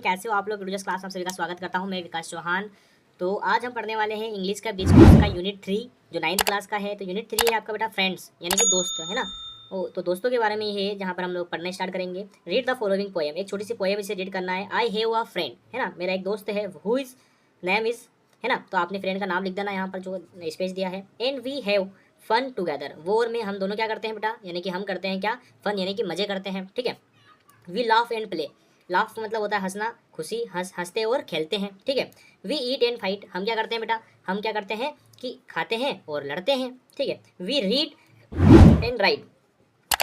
कैसे हो आप लोग। वीडियोस क्लास में सभी का स्वागत करता हूं। मैं विकास चौहान। तो आज हम पढ़ने वाले हैं इंग्लिश का बीच कोर्स का यूनिट 3 जो 9th क्लास का है। तो यूनिट 3 है आपका बेटा फ्रेंड्स यानी कि दोस्त, है ना। तो दोस्तों के बारे में ये है जहाँ पर हम लोग पढ़ना स्टार्ट करेंगे। रीड द फॉलोइंग पोएम, एक छोटी सी पोएम इसे रीड करना है। आई हैव अ फ्रेंड, है ना, मेरा एक दोस्त है। हु इज नेम इज, है ना। तो आपने फ्रेंड का नाम लिख देना यहाँ पर जो स्पेस दिया है। And we have fun together, वो और में हम दोनों क्या करते हैं बेटा, यानी कि हम करते हैं क्या, फन यानी कि मजे करते हैं, ठीक है। We laugh and play, laugh मतलब होता है हंसना, खुशी, हंसते और खेलते हैं, ठीक है। वी ईट एंड फाइट, हम क्या करते हैं बेटा, हम क्या करते हैं कि खाते हैं और लड़ते हैं, ठीक है। We read and write,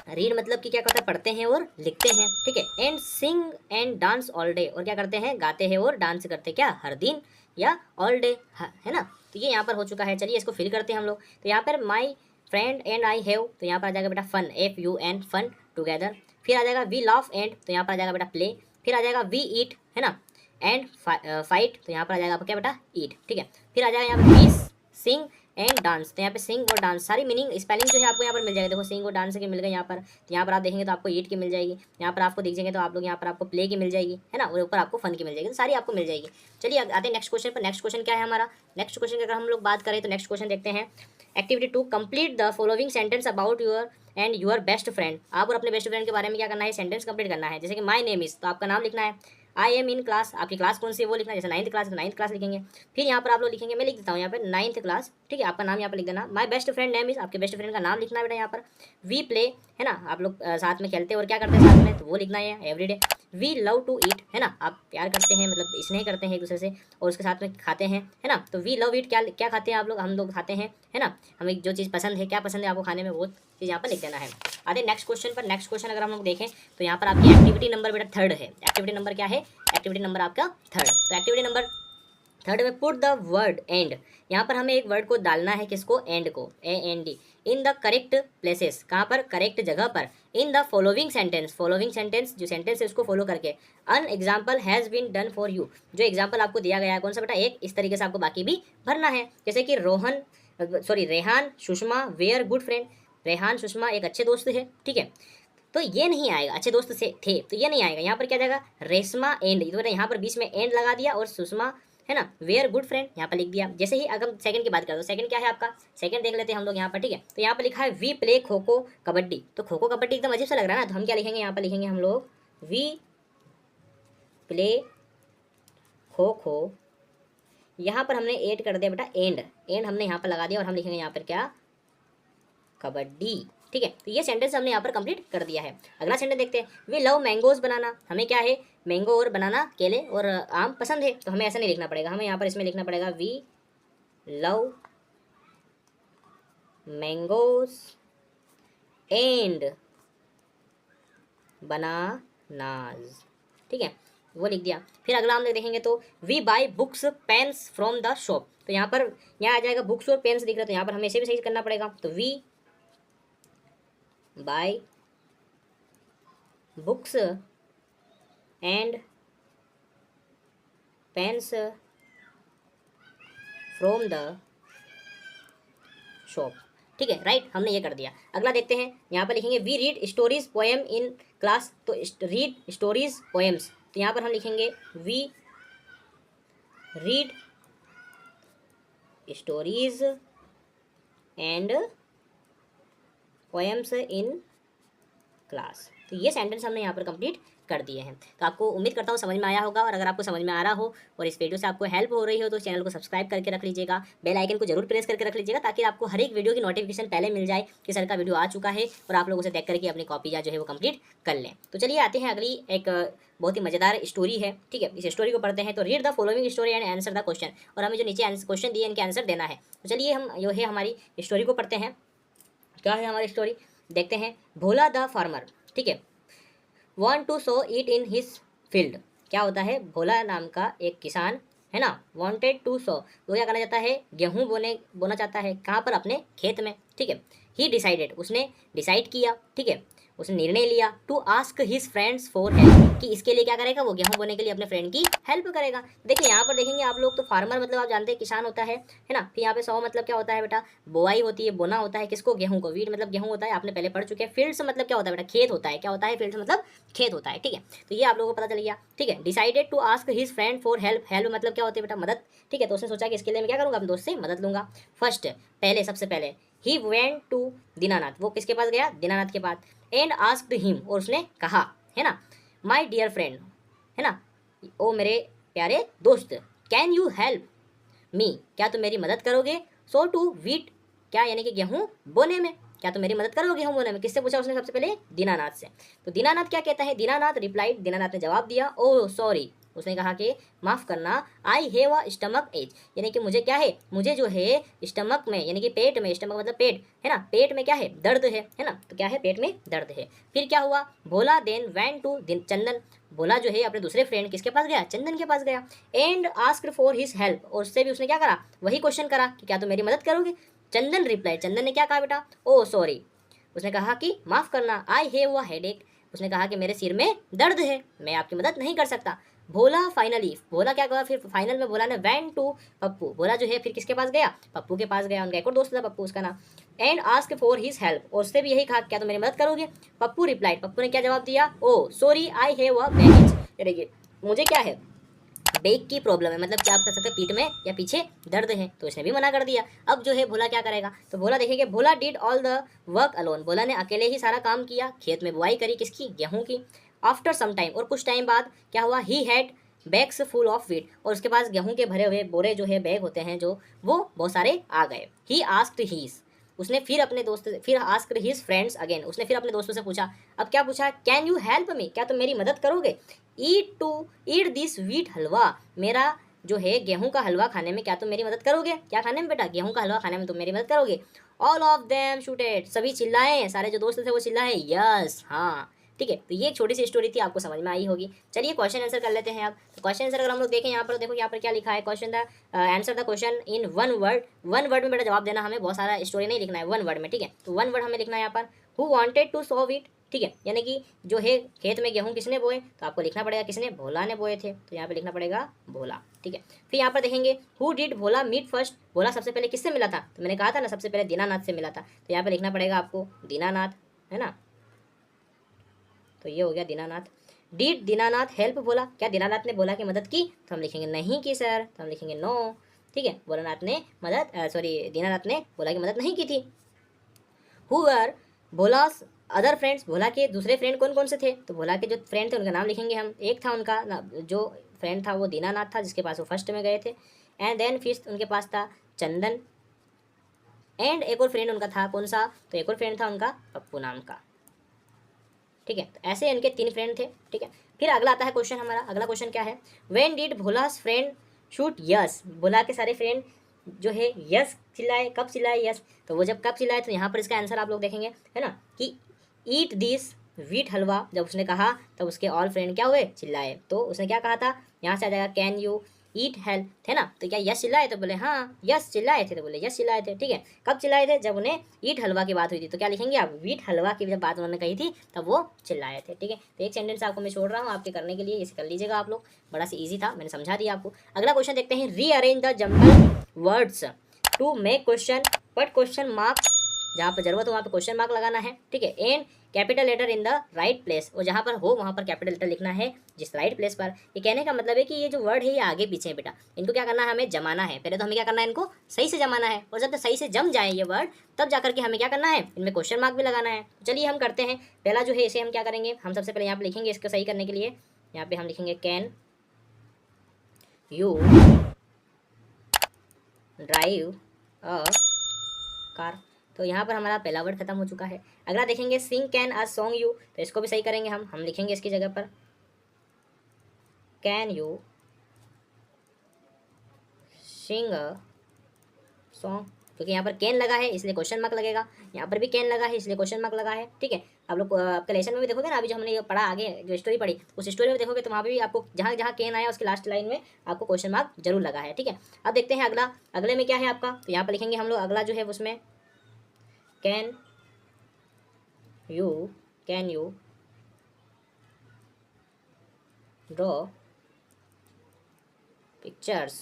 read मतलब कि क्या करते हैं, पढ़ते हैं और लिखते हैं, ठीक है। And sing and dance all day, और क्या करते हैं, गाते हैं और डांस करते हैं, क्या, हर दिन या ऑल डे, है ना। तो ये यहाँ पर हो चुका है। चलिए इसको फिल करते हैं हम लोग। तो यहाँ पर my friend and I have, तो यहाँ पर आ जाएगा बेटा फन, FUN, फन टुगेदर। फिर आ जाएगा वी लाफ एंड, तो यहाँ पर आ जाएगा बेटा प्ले। फिर आ जाएगा वी ईट, है ना, एंड फाइट, तो यहाँ पर आ जाएगा आपका क्या बेटा, ईट, ठीक है। फिर आ जाएगा यहाँ पर वी सिंग एंड डांस, तो यहाँ पे सिंग और डांस सारी मीनिंग स्पेलिंग जो है आपको यहाँ पर मिल जाएगा। देखो सिंग और डांस की मिल गई यहाँ पर। तो यहाँ पर आप देखेंगे तो आपको ईट की मिल जाएगी, यहाँ पर आपको दिखेंगे तो आप लोग यहाँ पर आपको प्ले की मिल जाएगी, है ना, और ऊपर आपको फन की मिल जाएगी। तो सारी आपको मिल जाएगी। चलिए आते हैं नेक्स्ट क्वेश्चन पर। नेक्स्ट क्वेश्चन क्या है हमारा, नेक्स्ट क्वेश्चन की अगर हम लोग बात करें तो नेक्स्ट क्वेश्चन देखते हैं। Activity 2, complete the following sentence about your and your best friend. आप और अपने बेस्ट फ्रेंड के बारे में क्या करना है, सेंटेंस कंप्लीट करना है। जैसे कि माई नेम इज, तो आपका नाम लिखना है। आई एम इन क्लास, आपकी क्लास कौन सी है वो लिखना है। जैसे 9th क्लास, तो 9th क्लास लिखेंगे। फिर यहाँ पर आप लोग लिखेंगे, मैं लिख देता हूँ यहाँ पे 9th क्लास, ठीक है। आपका नाम यहाँ पर लिख देना। My best friend name is, आपके बेस्ट फ्रेंड का नाम लिखना है बेटा यहाँ पर। वी प्ले, है ना, आप लोग साथ में खेलते हैं और क्या करते हैं साथ में, तो वो लिखना है everyday. We love to eat, है ना, आप प्यार करते हैं मतलब स्नेह करते हैं एक दूसरे से और उसके साथ में खाते हैं, है ना। तो वी लव ईट, क्या क्या खाते हैं आप लोग, हम लोग खाते हैं, है ना। हमें जो चीज़ पसंद है, क्या पसंद है आपको खाने में, वो चीज़ यहाँ पर लिख देना है। आते नेक्स्ट क्वेश्चन पर। नेक्स्ट क्वेश्चन अगर हम लोग देखें तो यहाँ पर आपकी एक्टिविटी नंबर बेटा 3rd है। एक्टिविटी नंबर क्या है, एक्टिविटी नंबर आपका 3rd। तो एक्टिविटी नंबर 3rd में पुट द वर्ड एंड, यहाँ पर हमें एक वर्ड को डालना है, किसको, एंड को, AND, in the correct places, कहाँ पर, करेक्ट जगह पर। In the following sentence, following sentence जो सेंटेंस है उसको फॉलो करके। An example has been done for you, जो एग्जाम्पल आपको दिया गया है कौन सा बेटा, एक, इस तरीके से आपको बाकी भी भरना है। जैसे कि Rehan Sushma were good friend, Rehan Sushma एक अच्छे दोस्त है, ठीक है। तो ये नहीं आएगा, अच्छे दोस्त से थे, तो ये नहीं आएगा। यहाँ पर क्या जाएगा, रेशमा एंड, तो यहाँ पर बीच में एंड लगा दिया और सुषमा, है ना, वेयर गुड फ्रेंड यहाँ पर लिख दिया। जैसे ही अगर हम सेकंड की बात करें तो सेकंड क्या है आपका, सेकंड देख लेते हैं हम लोग यहाँ पर, ठीक है। तो यहाँ पर लिखा है वी प्ले खो खो कबड्डी, तो खो खो कबड्डी एकदम अजीब सा लग रहा है ना, तो हम क्या लिखेंगे, यहाँ पर लिखेंगे हम लोग वी प्ले खो खो। यहाँ पर हमने ऐड कर दिया बेटा एंड, एंड हमने यहाँ पर लगा दिया और हम लिखेंगे यहाँ पर क्या, कबड्डी, ठीक है। तो ये सेंटेंस हमने यहाँ पर कंप्लीट कर दिया है। अगला सेंटेंस देखते हैं। वी लव मैंगोज बनाना, हमें क्या है, मैंगो और बनाना, केले और आम पसंद है। तो हमें ऐसा नहीं लिखना पड़ेगा, हमें यहाँ पर इसमें लिखना पड़ेगा we love mangoes and bananas, ठीक है, वो लिख दिया। फिर अगला हम देखेंगे तो we buy books pens from the shop, तो यहाँ पर यहाँ आ जाएगा बुक्स और पेन्स दिख रहा है, तो यहाँ पर हमें इसे भी सही करना पड़ेगा। तो we buy books and pens from the shop, ठीक है, राइट, हमने ये कर दिया। अगला देखते हैं, यहाँ पर लिखेंगे we read stories poem in class, तो रीड स्टोरीज पोएम्स, तो यहाँ पर हम लिखेंगे we read stories and poems in class. तो ये सेंटेंस हमने यहाँ पर कंप्लीट कर दिए हैं। तो आपको उम्मीद करता हूँ समझ में आया होगा, और अगर आपको समझ में आ रहा हो और इस वीडियो से आपको हेल्प हो रही हो तो चैनल को सब्सक्राइब करके रख लीजिएगा, बेल आइकन को जरूर प्रेस करके रख लीजिएगा, ताकि आपको हर एक वीडियो की नोटिफिकेशन पहले मिल जाए कि सर का वीडियो आ चुका है और आप लोग उसे देख करके अपनी कॉपी या जो है वो कंप्लीट कर लें। तो चलिए आते हैं अगली एक बहुत ही मजेदार स्टोरी है, ठीक है। इस स्टोरी को पढ़ते हैं। तो read the following story and answer the question, और हमें जो नीचे क्वेश्चन दिए इनके आंसर देना है। तो चलिए हम जो है हमारी स्टोरी को पढ़ते हैं। क्या है हमारी स्टोरी, देखते हैं। भोला द फार्मर, ठीक है, want to sow it in his field, क्या होता है, भोला नाम का एक किसान, है ना, वांटेड टू सो, वो क्या करना चाहता है, गेहूं बोना चाहता है, कहाँ पर, अपने खेत में, ठीक है। ही डिसाइडेड, उसने डिसाइड किया, ठीक है। उसने निर्णय लिया to ask his friends for help, कि इसके लिए क्या करेगा, वो गेहूं बोने के लिए अपने फ्रेंड की हेल्प करेगा। देखिए यहाँ पर देखेंगे आप लोग, तो फार्मर मतलब आप जानते हैं किसान होता है ना। फिर यहाँ पे सौ मतलब क्या होता है बेटा, बोआई होती है, बोना होता है किसको, गेहूं को। वीट मतलब गेहूं होता है, आपने पहले पढ़ चुके हैं। फील्ड्स मतलब क्या होता है बेटा, खेत होता है। क्या होता है, फील्ड्स मतलब खेत होता है, ठीक है। तो ये आप लोगों को पता चल गया, ठीक है। Decided to ask his friend for help, help मतलब क्या होती है बेटा, मदद, ठीक है। तो उसने सोचा कि इसके लिए मैं क्या करूंगा, अपने दोस्त से मदद लूंगा। फर्स्ट, पहले, सबसे पहले, ही वेंट टू दीनानाथ, वो किसके पास गया, दीनानाथ के पास। एंड आस्क्ड हिम, और उसने कहा, है ना, माय डियर फ्रेंड, है ना, ओ मेरे प्यारे दोस्त, कैन यू हेल्प मी, क्या तुम मेरी मदद करोगे, सो टू वीट, क्या यानी कि गेहूं बोने में, क्या तुम मेरी मदद करोगे गेहूं बोने में। किससे पूछा उसने, सबसे पहले दीनानाथ से। तो दीनानाथ क्या कहता है, दीनानाथ रिप्लाइड, दीनानाथ ने जवाब दिया, ओ सॉरी, उसने कहा कि माफ़ करना, I have a stomach ache, यानी कि मुझे क्या है, मुझे जो है स्टमक में, यानी कि पेट में, स्टमक मतलब पेट, है ना, पेट में क्या है, दर्द है ना। तो क्या है, पेट में दर्द है। फिर क्या हुआ, भोला देन वैन टू चंदन, भोला जो है अपने दूसरे फ्रेंड किसके पास गया, चंदन के पास गया। And asked for his help, और उससे भी उसने क्या करा, वही क्वेश्चन करा कि क्या तुम मेरी मदद करोगे। चंदन रिप्लाई, चंदन ने क्या कहा बेटा, ओ सॉरी, उसने कहा कि माफ़ करना, आई हैव अ हेडेक, उसने कहा कि मेरे सिर में दर्द है, मैं आपकी मदद नहीं कर सकता। भोला फाइनली, भोला क्या कहा फिर फाइनल में, भोला ने वैन टू पप्पू, भोला जो है फिर किसके पास गया, पप्पू के पास गया, उनका एक और दोस्त था पप्पू उसका नाम। And ask for his help, और उससे भी यही कहा क्या तुम मेरी मदद करोगे। पप्पू रिप्लाइड, पप्पू ने क्या जवाब दिया, oh sorry I have a baggage, यानी कि मुझे क्या है, बैक की प्रॉब्लम है, मतलब क्या आप कह सकते हैं पीठ में या पीछे दर्द है। तो इसने भी मना कर दिया। अब जो है भोला क्या करेगा, तो भोला देखेंगे, Bhola did all the work alone, Bhola ने अकेले ही सारा काम किया, खेत में बुआई करी, किसकी, गेहूं की। आफ्टर सम टाइम, और कुछ टाइम बाद क्या हुआ, he had bags full of wheat, और उसके पास गेहूं के भरे हुए बोरे जो है, बैग होते हैं जो, वो बहुत सारे आ गए। ही आस्क्ड हीज, उसने फिर अपने दोस्त, फिर आस्क्ड हिज फ्रेंड्स अगेन, उसने फिर अपने दोस्तों से पूछा। अब क्या पूछा, कैन यू हेल्प मी, क्या तुम मेरी मदद करोगे, ईट दिस वीट हलवा, मेरा जो है गेहूं का हलवा खाने में क्या तुम मेरी मदद करोगे, क्या खाने में बेटा, गेहूं का हलवा खाने में तुम मेरी मदद करोगे। ऑल ऑफ देम शूटेड, सभी चिल्लाए, सारे जो दोस्त थे वो चिल्लाए, यस, हाँ, ठीक है। तो ये एक छोटी सी स्टोरी थी, आपको समझ में आई होगी। चलिए क्वेश्चन आंसर कर लेते हैं अब। तो क्वेश्चन आंसर अगर हम लोग देखें यहाँ पर, देखो यहाँ पर क्या लिखा है, question the answer the question in one word, one word में बेटा जवाब देना, हमें बहुत सारा स्टोरी नहीं लिखना है, वन वर्ड में, ठीक है। तो वन वर्ड हमें लिखना है यहाँ पर, who wanted to sow it, ठीक है, यानी कि जो है खेत में गेहूं किसने बोए, तो आपको लिखना पड़ेगा किसने, भोला ने बोए थे, तो यहाँ पे लिखना पड़ेगा भोला, ठीक है। फिर यहाँ पर देखेंगे, who did Bhola meet first, Bhola सबसे पहले किससे मिला था, तो मैंने कहा था ना सबसे पहले दीनानाथ से मिला था, तो यहाँ पे लिखना पड़ेगा आपको दीनानाथ, है ना। तो ये हो गया दीनानाथ। डिड दीनानाथ हेल्प भोला, क्या दीनानाथ ने भोला की मदद की, तो हम लिखेंगे नहीं की सर, तो हम लिखेंगे नो, ठीक है। भोलानाथ ने मदद, सॉरी दीनानाथ ने भोला की मदद नहीं की थी। हु आर भोलास अदर फ्रेंड्स, भोला के दूसरे फ्रेंड कौन कौन से थे, तो भोला के जो फ्रेंड थे उनका नाम लिखेंगे हम। एक था उनका जो फ्रेंड था वो दीनानाथ था, जिसके पास वो फर्स्ट में गए थे। एंड देन फिफ्थ उनके पास था चंदन। एंड एक और फ्रेंड उनका था कौन सा, तो एक और फ्रेंड था उनका पप्पू नाम का, ठीक है। तो ऐसे इनके तीन फ्रेंड थे, ठीक है। फिर अगला आता है क्वेश्चन हमारा, अगला क्वेश्चन क्या है, when did Bhola's friend shoot yes, Bhola के सारे फ्रेंड जो है यस चिल्लाए, कब चिल्लाए यस, तो वो जब कब चिल्लाए, तो यहाँ पर इसका आंसर आप लोग देखेंगे, है ना, कि ईट दिस वीट हलवा, जब उसने कहा तब उसके ऑल फ्रेंड क्या हुए, चिल्लाए। तो उसने क्या कहा था, यहाँ से आ जाएगा कैन यू ईट हेल्प, है ना। तो क्या यस चिल्लाए, तो बोले हाँ यस चिल्लाए थे, तो बोले यस चिल्लाए थे, ठीक है। कब चिल्लाए थे, जब उन्हें ईट हलवा की बात हुई थी, तो क्या लिखेंगे आप, वीट हलवा की जब बात उन्होंने कही थी तब वो चिल्लाए थे, ठीक है। तो एक सेंटेंस आपको मैं छोड़ रहा हूँ आपके करने के लिए, इसे कर लीजिएगा आप लोग, बड़ा सी ईजी था, मैंने समझा दिया आपको। अगला क्वेश्चन देखते हैं, rearrange the jumble words to make question, but question mark, जहाँ पर जरूरत हो वहाँ पर क्वेश्चन मार्क लगाना है, ठीक है। And capital letter in the right place, और जहाँ पर हो वहाँ पर कैपिटल लेटर लिखना है, जिस राइट प्लेस पर। ये कहने का मतलब है कि ये जो वर्ड है ये आगे पीछे है बेटा, इनको क्या करना है, हमें जमाना है। पहले तो हमें क्या करना है, इनको सही से जमाना है, और जब तक सही से जम जाए ये वर्ड, तब जाकर के हमें क्या करना है, इनमें क्वेश्चन मार्क भी लगाना है। चलिए हम करते हैं, पहला जो है इसे हम क्या करेंगे, हम सबसे पहले यहाँ पर लिखेंगे, इसको सही करने के लिए यहाँ पे हम लिखेंगे can you drive a car, तो यहाँ पर हमारा पहला वर्ड खत्म हो चुका है। अगला देखेंगे, सिंग कैन आ सॉन्ग यू, तो इसको भी सही करेंगे हम लिखेंगे इसकी जगह पर can you sing a song, क्योंकि यहाँ पर कैन लगा है इसलिए क्वेश्चन मार्क लगेगा, यहाँ पर भी कैन लगा है इसलिए क्वेश्चन मार्क लगा है, ठीक है। आप लोग आपके लेसन में भी देखोगे ना, अभी जो हमने ये पढ़ा आगे जो स्टोरी पढ़ी, उस स्टोरी में देखोगे तो वहाँ भी आपको जहाँ जहाँ कैन आया उसके लास्ट लाइन में आपको क्वेश्चन मार्क जरूर लगा है, ठीक है। अब देखते हैं अगला, अगले में क्या है आपका, तो यहाँ पर लिखेंगे हम लोग, अगला जो है उसमें can you can you draw pictures.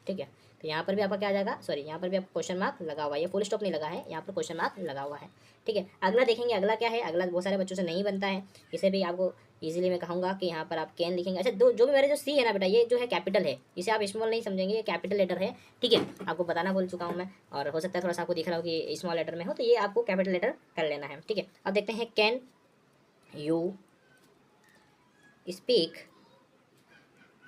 ठीक है, तो यहाँ पर भी आपका क्या आ जाएगा, सॉरी यहाँ पर भी आपका क्वेश्चन मार्क लगा हुआ है, ये फुल स्टॉप नहीं लगा है, यहाँ पर क्वेश्चन मार्क लगा हुआ है। ठीक है, अगला देखेंगे, अगला क्या है, अगला बहुत सारे बच्चों से नहीं बनता है, इसे भी आपको इजीली मैं कहूँगा कि यहाँ पर आप कैन लिखेंगे। अच्छा, दो जो भी मेरे जो सी है ना बेटा, ये जो है कैपिटल है, इसे आप स्मॉल नहीं समझेंगे, ये कैपिटल लेटर है। ठीक है, आपको बताना भूल चुका हूँ मैं, और हो सकता है थोड़ा सा आपको दिख रहा हो कि स्मॉल लेटर में हो, तो ये आपको कैपिटल लेटर कर लेना है। ठीक है, अब देखते हैं कैन यू स्पीक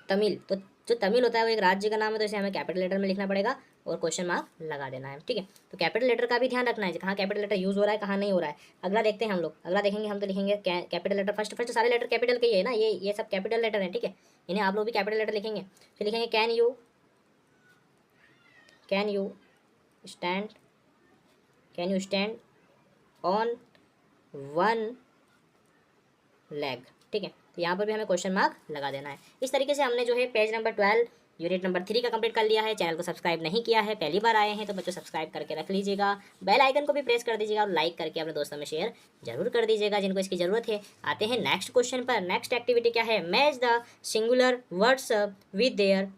तमिल। तो जो तमिल होता है वो एक राज्य का नाम है, तो इसे हमें कैपिटल लेटर में लिखना पड़ेगा और क्वेश्चन मार्क लगा देना है। ठीक है, तो कैपिटल लेटर का भी ध्यान रखना है, कहाँ कैपिटल लेटर यूज़ हो रहा है, कहाँ नहीं हो रहा है। अगला देखते हैं हम लोग, अगला देखेंगे हम, तो लिखेंगे कैपिटल लेटर, फर्स्ट सारे लेटर कैपिटल के ही है ना, ये सब कैपिटल लेटर है। ठीक है, इन्हें आप लोग भी कैपिटल लेटर लिखेंगे। फिर लिखेंगे can you stand, can you stand on one leg. ठीक है, तो यहाँ पर भी हमें क्वेश्चन मार्क लगा देना है। इस तरीके से हमने जो है पेज नंबर 12 यूनिट नंबर 3 का कंप्लीट कर लिया है। चैनल को सब्सक्राइब नहीं किया है, पहली बार आए हैं तो बच्चों सब्सक्राइब करके रख लीजिएगा, बेल आइकन को भी प्रेस कर दीजिएगा और लाइक करके अपने दोस्तों में शेयर जरूर कर दीजिएगा जिनको इसकी ज़रूरत है। आते हैं नेक्स्ट क्वेश्चन पर। नेक्स्ट एक्टिविटी क्या है, match the singular words with their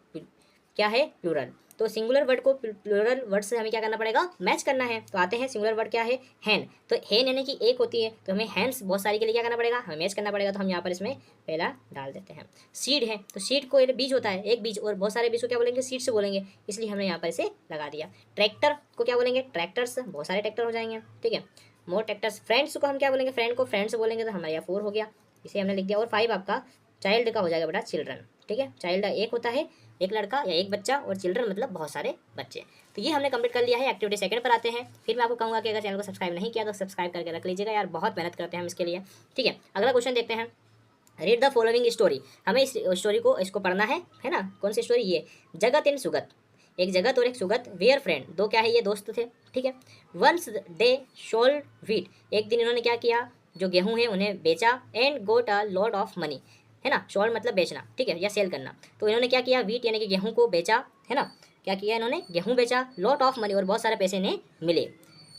क्या है प्लूरल। तो सिंगुलर वर्ड को प्लूरल वर्ड से हमें क्या करना पड़ेगा, मैच करना है। तो आते हैं, सिंगुलर वर्ड क्या है, हैन। तो हैन यानी कि एक होती है, तो हमें हैंड्स बहुत सारी के लिए क्या करना पड़ेगा, हमें मैच करना पड़ेगा। तो हम यहाँ पर इसमें पहला डाल देते हैं। सीड है, तो सीड को बीज होता है, एक बीज, और बहुत सारे बीज को क्या बोलेंगे, सीड से बोलेंगे, इसलिए हमने यहाँ पर इसे लगा दिया। ट्रैक्टर को क्या बोलेंगे, ट्रैक्टर्स, बहुत सारे ट्रैक्टर हो जाएंगे। ठीक है, मोर ट्रैक्टर्स। फ्रेंड्स को हम क्या बोलेंगे, फ्रेंड को फ्रेंड्स बोलेंगे, तो हमारे यहाँ 4 हो गया, इसे हमने लिख दिया। और 5 आपका चाइल्ड का हो जाएगा बेटा, चिल्ड्रन। ठीक है, चाइल्ड एक होता है, एक लड़का या एक बच्चा, और चिल्ड्रन मतलब बहुत सारे बच्चे। तो ये हमने कंप्लीट कर लिया है। एक्टिविटी सेकंड पर आते हैं। फिर मैं आपको कहूँगा कि अगर चैनल को सब्सक्राइब नहीं किया तो सब्सक्राइब करके रख लीजिएगा यार, बहुत मेहनत करते हैं हम इसके लिए। ठीक है, अगला क्वेश्चन देखते हैं। Read the following story. हमें इस स्टोरी को इसको पढ़ना है ना। कौन सी स्टोरी, ये जगत एंड सुगत। एक जगत और एक सुगत वेयर फ्रेंड, दो क्या है, ये दोस्त थे। ठीक है, वंस दे सोल्ड व्हीट। एक दिन इन्होंने क्या किया, जो गेहूँ है उन्हें बेचा, and got a lot of money, है ना। सोल्ड मतलब बेचना, ठीक है, या सेल करना। तो इन्होंने क्या किया, व्हीट यानी कि गेहूँ को बेचा, है ना। क्या किया इन्होंने, गेहूँ बेचा, लॉट ऑफ मनी, और बहुत सारे पैसे इन्हें मिले।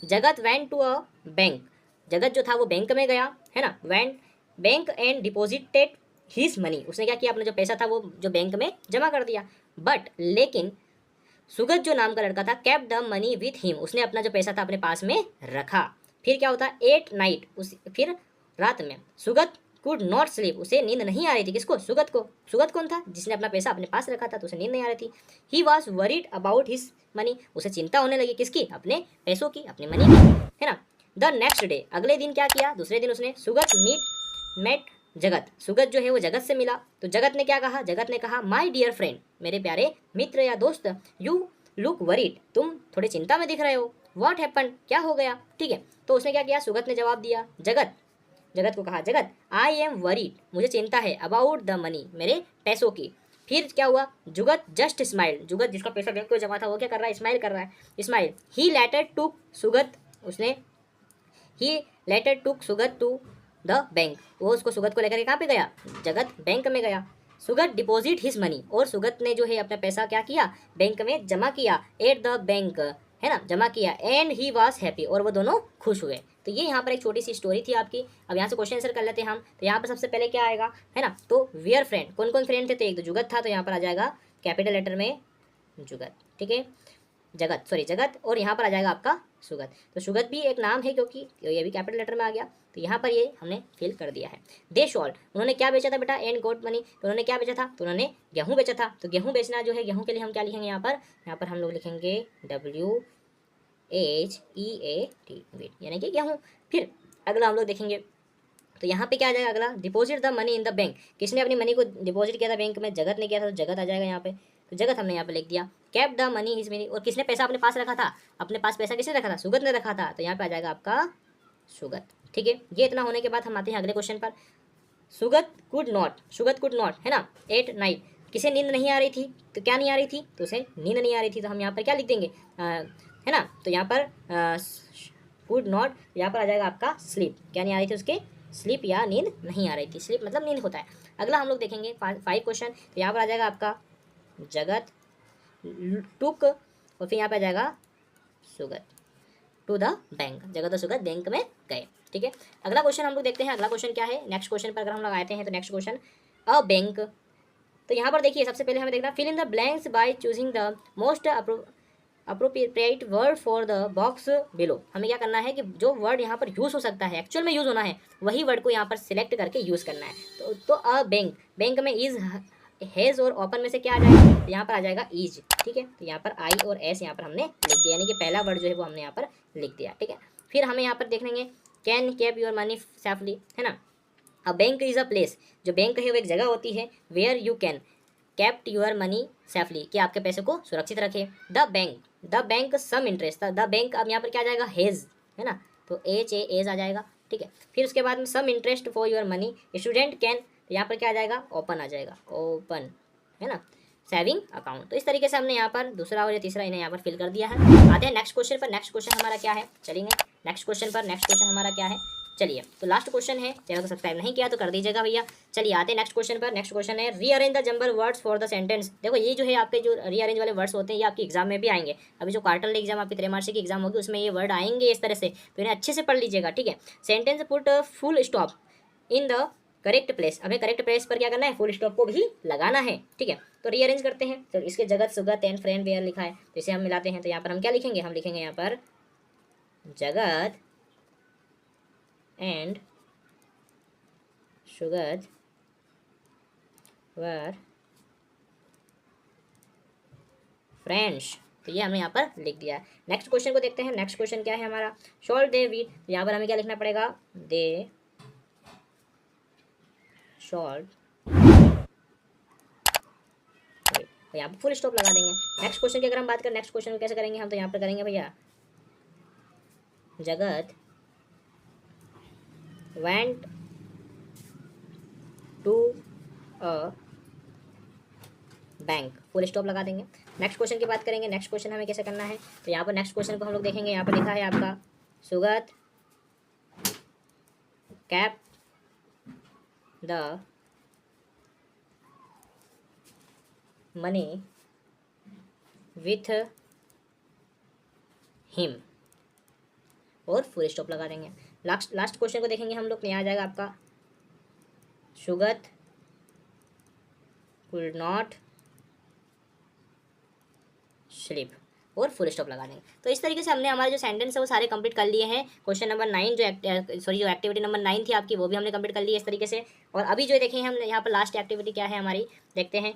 जगत वेंट टू अ बैंक। जगत जो था वो बैंक में गया, है ना। Went bank and deposited his money. उसने क्या किया, अपना जो पैसा था वो जो बैंक में जमा कर दिया। बट लेकिन सुगत जो नाम का लड़का था, kept the money with him. उसने अपना जो पैसा था अपने पास में रखा। फिर क्या होता, एट नाइट, फिर रात में सुगत कुड नॉट स्लीप। उसे नींद नहीं आ रही थी। किसको, सुगत को। सुगत कौन था, जिसने अपना पैसा अपने पास रखा था, तो उसे नींद नहीं आ रही थी। He was worried about his money. उसे चिंता होने लगी, किसकी, अपने पैसों की, अपने मनी की, है ना। द नेक्स्ट डे, अगले दिन क्या किया, दूसरे दिन उसने सुगत मेट जगत। सुगत जो है वो जगत से मिला। तो जगत ने क्या कहा, जगत ने कहा, माई डियर फ्रेंड, मेरे प्यारे मित्र या दोस्त, यू लुक वरीड, तुम थोड़े चिंता में दिख रहे हो। व्हाट हैपन, क्या हो गया। ठीक है, तो उसने क्या किया, सुगत ने जवाब दिया, जगत को कहा, जगत आई एम वरीड, मुझे चिंता है, अबाउट द मनी, मेरे पैसों की। फिर क्या हुआ, जुगत जस्ट स्माइल। जुगत जिसका पैसा बैंक को जमा था वो क्या कर रहा है, स्माइल कर रहा है, smile. He later took Sugat, उसने he later took Sugat to the bank. वो उसको, सुगत को लेकर के कहाँ पे गया, जगत बैंक में गया। सुगत डिपॉजिट हिज मनी, और सुगत ने जो है अपना पैसा क्या किया, बैंक में जमा किया, एट द बैंक, है ना, जमा किया। एंड ही वॉज हैप्पी, और वो दोनों खुश हुए। तो ये यहाँ पर एक छोटी सी स्टोरी थी आपकी। अब यहाँ से क्वेश्चन आंसर कर लेते हैं हम। तो यहाँ पर सबसे पहले क्या आएगा, है ना, तो वियर फ्रेंड, कौन कौन फ्रेंड थे, तो एक तो जुगत था, तो यहाँ पर आ जाएगा कैपिटल लेटर में जुगत। ठीक है, जगत, और यहाँ पर आ जाएगा आपका सुगत। तो सुगत भी एक नाम है, क्योंकि ये भी कैपिटल लेटर में आ गया, तो यहाँ पर ये हमने फिल कर दिया है। दे शॉल्ड, उन्होंने क्या बेचा था बेटा, एंड गोट मनी, तो उन्होंने क्या बेचा था, तो उन्होंने गेहूँ बेचा था। तो गेहूँ बेचना जो है, गेहूँ के लिए हम क्या लिखेंगे, यहाँ पर हम लोग लिखेंगे WHEAT, वेट, यानी कि गेहूँ। फिर अगला हम लोग देखेंगे, तो यहाँ पे क्या आ जाएगा अगला, deposit the money in the bank. किसने अपनी मनी को डिपॉजिट किया था बैंक में, जगत ने किया था, तो जगत आ जाएगा यहाँ पे। तो जगत हमने यहाँ पे लिख दिया। Cap the money is money, और किसने पैसा अपने पास रखा था, अपने पास पैसा किसने रखा था, सुगत ने रखा था, तो यहाँ पे आ जाएगा आपका सुगत। ठीक है, ये इतना होने के बाद हम आते हैं अगले क्वेश्चन पर। सुगत कुड नॉट, है ना, एट नाइट। किसे नींद नहीं आ रही थी, तो क्या नहीं आ रही थी, तो उसे नींद नहीं आ रही थी, तो हम यहाँ पर क्या लिख देंगे, है ना। तो यहाँ पर कुड नॉट, यहाँ पर आ जाएगा आपका स्लीप। क्या नहीं आ रही थी उसके, स्लीप या नींद नहीं आ रही थी। स्लीप मतलब नींद होता है। अगला हम लोग देखेंगे 5 क्वेश्चन। तो यहाँ पर आ जाएगा आपका जगत टुक, और फिर यहाँ पे आ जाएगा सुगत टू द बैंक। जगत और सुगत बैंक में गए। ठीक है। अगला क्वेश्चन हम लोग देखते हैं। अगला क्वेश्चन क्या है, नेक्स्ट क्वेश्चन पर अगर हम लोग आते हैं तो नेक्स्ट क्वेश्चन अ बैंक। तो यहाँ पर देखिए सबसे पहले हमें देखना fill in the blanks by choosing the most appropriate word for the box below. हमें क्या करना है कि जो वर्ड यहाँ पर यूज़ हो सकता है, एक्चुअल में यूज़ होना है, वही वर्ड को यहाँ पर सिलेक्ट करके यूज़ करना है। तो अ बैंक, बैंक में इज, हैज़ और ओपन में से क्या आ जाएगा, तो यहाँ पर आ जाएगा इज। ठीक है, तो यहाँ पर आई और एस यहाँ पर हमने लिख दिया, यानी कि पहला वर्ड जो है वो हमने यहाँ पर लिख दिया। ठीक है, फिर हमें यहाँ पर देख लेंगे can keep your money safely, है ना। A bank is a place, जो बैंक है वो एक जगह होती है, where you can kept your money safely, कि आपके पैसे को सुरक्षित रखे। The bank some interest, the bank अब यहाँ पर क्या आ जाएगा, हेज, है ना, तो एच ए एज आ जाएगा। ठीक है, फिर उसके बाद में some interest for your money, student can, तो यहाँ पर क्या आ जाएगा, ओपन आ जाएगा, ओपन, है ना, सेविंग अकाउंट। तो इस तरीके से हमने यहाँ पर दूसरा और तीसरा इन्हें यहाँ पर फिल कर दिया है। आते हैं नेक्स्ट क्वेश्चन पर। नेक्स्ट क्वेश्चन हमारा क्या है, चलेंगे नेक्स्ट क्वेश्चन पर। नेक्स्ट क्वेश्चन हमारा क्या है, चलिए, तो लास्ट क्वेश्चन है, चैनल को सब्सक्राइब नहीं किया तो कर दीजिएगा भैया। चलिए आते हैं नेक्स्ट क्वेश्चन पर। नेक्स्ट क्वेश्चन है rearrange the jumble words for the sentence. देखो ये जो है आपके जो रीअरेंज वाले वर्ड्स होते हैं ये आपके एग्जाम में भी आएंगे। अभी जो क्वार्टरली एग्जाम आपकी त्रैमासिक की एग्जाम होगी उसमें ये वर्ड आएंगे इस तरह से, तो इन्हें अच्छे से पढ़ लीजिएगा। ठीक है, sentence put full stop in the correct place. हमें करेक्ट प्लेस पर क्या करना है, फुल स्टॉप को भी लगाना है। ठीक है, तो रीअरेंज करते हैं। तो इसके जगत सुगत एंड फ्रेंड वेयर लिखा है, तो इसे हम मिलाते हैं। तो यहाँ पर हम क्या लिखेंगे, हम लिखेंगे यहाँ पर जगत एंड सुगत वर फ्रेंड्स। तो ये हमने यहाँ पर लिख दिया है। नेक्स्ट क्वेश्चन को देखते हैं। नेक्स्ट क्वेश्चन क्या है हमारा, शॉल दे वीट। तो यहाँ पर हमें क्या लिखना पड़ेगा, दे शॉल, तो यहाँ पर फुल स्टॉप लगा देंगे। नेक्स्ट क्वेश्चन की अगर हम बात करें, नेक्स्ट क्वेश्चन को कैसे करेंगे हम, तो यहाँ पर करेंगे भैया Jagat went to a bank, full stop लगा देंगे। नेक्स्ट क्वेश्चन की बात करेंगे। नेक्स्ट क्वेश्चन हमें कैसे करना है, तो यहाँ पर नेक्स्ट क्वेश्चन को हम लोग देखेंगे। यहाँ पर लिखा है आपका Sugat kept the money with him, और फुल स्टॉप लगा देंगे। लास्ट क्वेश्चन को देखेंगे हम लोग, यहाँ आ जाएगा आपका सुगत कुड नॉट स्लीप, और फुल स्टॉप लगा देंगे। तो इस तरीके से हमने हमारे जो सेंटेंस है वो सारे कंप्लीट कर लिए हैं। क्वेश्चन नंबर 9 जो एक्टिविटी नंबर 9 थी आपकी, वो भी हमने कंप्लीट कर ली है इस तरीके से। और अभी जो देखें हम यहाँ पर लास्ट एक्टिविटी क्या है हमारी, देखते हैं।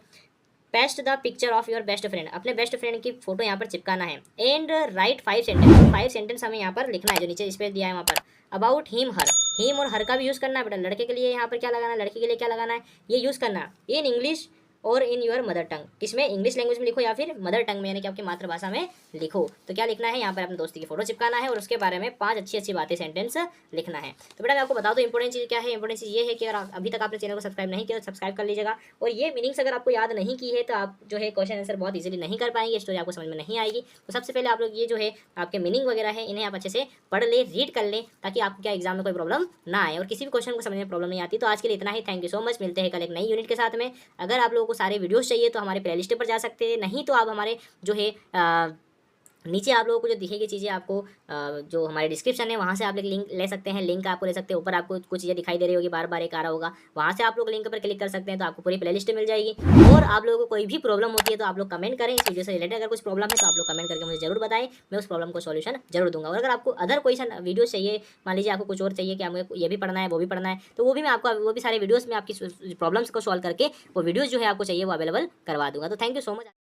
Paste the picture of your best friend, अपने बेस्ट फ्रेंड की फोटो यहाँ पर चिपकाना है। एंड राइट 5 सेंटेंस, 5 सेंटेंस हमें यहाँ पर लिखना है जो नीचे स्पेस दिया है वहाँ पर। अबाउट हिम हर, हिम और हर का भी यूज़ करना है बेटा। लड़के के लिए यहाँ पर क्या लगाना है, लड़की के लिए क्या लगाना है, ये यूज़ करना है। इन इंग्लिश और इन योर मदर टंग, किसमें, इंग्लिश लैंग्वेज में लिखो या फिर मदर टंग में, यानी कि आपकी मातृभाषा में लिखो। तो क्या लिखना है, यहाँ पर अपने दोस्ती की फोटो चिपकाना है और उसके बारे में 5 अच्छी बातें सेंटेंस लिखना है। तो बेटा मैं आपको बता दूँ इंपॉर्टेंट चीज़ क्या है। इंपॉर्टेंट चीज़ ये है कि अगर अभी तक आपने चैनल को सब्सक्राइब नहीं किया तो सब्सक्राइब कर लीजिएगा। और ये मीनिंग्स अगर आपको याद नहीं की है तो आप जो है क्वेश्चन आंसर बहुत इजीली नहीं कर पाएंगे, स्टोरी आपको समझ में नहीं आएगी। तो सबसे पहले आप लोग ये जो है आपके मीनिंग वगैरह है इन्हें आप अच्छे से पढ़ ले, रीड कर ले, ताकि आपको क्या एग्जाम में कोई प्रॉब्लम ना आए और किसी भी क्वेश्चन को समझने में प्रॉब्लम नहीं आती। तो आज के लिए इतना ही, थैंक यू सो मच। मिलते हैं कल एक नई यूनिट के साथ में। अगर आप लोगों को सारे वीडियोस चाहिए तो हमारे प्लेलिस्ट पर जा सकते हैं, नहीं तो आप हमारे जो है नीचे आप लोगों को जो दिखेगी चीज़ें आपको जो हमारे डिस्क्रिप्शन है वहाँ से आप लोग लिंक ले सकते हैं, लिंक आपको ले सकते हैं। ऊपर आपको कुछ चीज़ें दिखाई दे रही होगी, बार बार एक आ रहा होगा, वहाँ से आप लोग लिंक पर क्लिक कर सकते हैं तो आपको पूरी प्लेलिस्ट मिल जाएगी। और आप लोगों को कोई भी प्रॉब्लम होती है तो आप लोग कमेंट करें, इस वीडियो से रिलेटेड अगर कुछ प्रॉब्लम है तो आप लोग कमेंट करके मुझे जरूर बताएं, मैं उस प्रॉब्लम को सॉल्यूशन जरूर दूंगा। और अगर आपको अदर कोई सा वीडियो चाहिए, मान लीजिए आपको कुछ और चाहिए कि हमें ये भी पढ़ना है वो भी पढ़ना है, तो वो भी मैं आपको वो भी सारे वीडियोज़ में आपकी प्रॉब्लम्स को सॉल्व करके वो वीडियोज़ जो है आपको चाहिए वो अवेलेबल करवा दूंगा। तो थैंक यू सो मच।